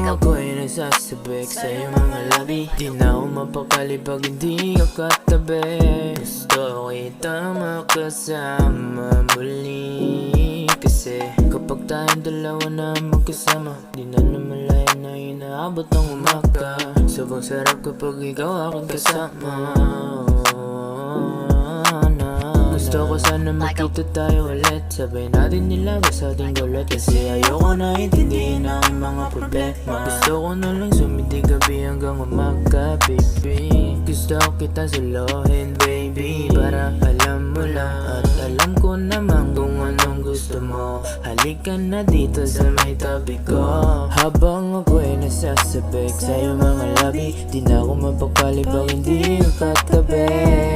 ako'y nagsasabik sa iyong mga labi, di na ako mapakali pag hindi ka katabi. Gusto kita makasama muli, kasi kapag tayong dalawa na magkasama, di na namalayan na inaabot ng umaga. Sobrang sarap kapag ikaw aking kasama. Gusto ko sana magkita tayo ulit, sabay natin nilabas sa ating gulat, kasi ayoko na intindihin ang mga problema. Gusto ko na lang sumindi gabi hanggang umaga, baby. Gusto kita salohin, baby, para alam mo lang at alam ko naman kung anong gusto mo. Halika na dito sa may tabi ko, habang ako'y nasasabik sa iyong mga labi, di na ako mapakali pag hindi ka katabi.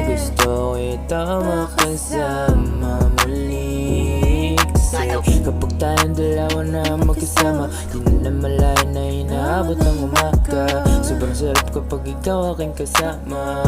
Gusto kita makasama muli, kasi kapag tayong dalawa na magkasama, di na namalayan na inaabot ng umaga. Sobrang sarap kapag ikaw aking kasama.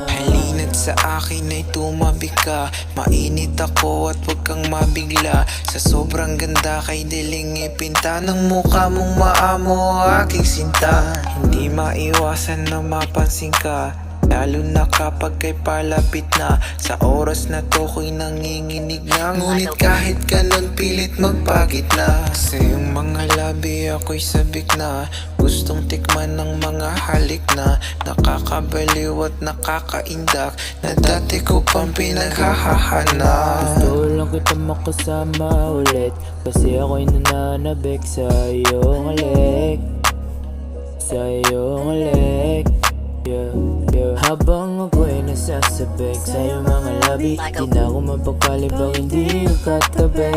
Halina't sa akin ay tumabi ka, mainit ako at huwag kang mabigla. Sa sobrang ganda kay diling ipinta ng mukha mong maamo aking sinta. Hindi maiwasan na mapansin ka, lalo na kapag kay palapit na. Sa oras na to ko'y nanginginig na, ngunit kahit ganon pilit magpagitna. Sa iyong mga labi ako'y sabik na, gustong tikman ng mga halik na nakakabaliw at nakakaindak, na dati ko pang pinaghahahanap. Gusto lang kita makasama ulit, kasi ako'y nananabik sa iyong halik, sa iyong halik. Habang ako'y nasasabik sa iyong mga labi, di na ako mapakali pag hindi ka katabi.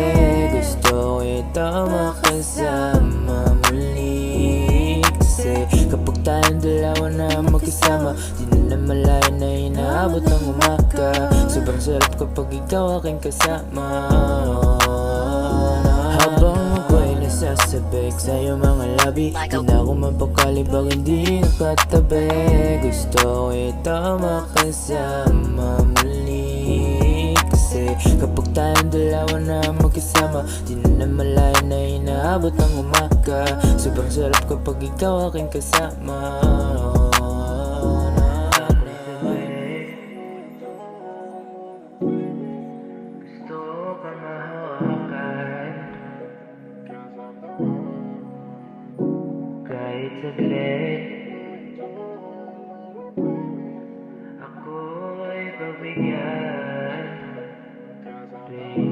Gusto kita makasama muli, kasi kapag tayong dalawa na magkasama, di na namalayan na inaabot ng umaga. Sobrang sarap kapag ikaw aking kasama. Habang ako'y nasasabik sa iyong mga labi, di na ako mapakali pag hindi ka katabi. Gusto kita makasama muli, kasi kapag tayong dalawa na magkasama, di na namalayan na inaabot ng umaga. Sobrang sarap kapag ikaw aking kasama. Gusto ka mahawakan kahit saglit, ako ay pagbigyan, baby.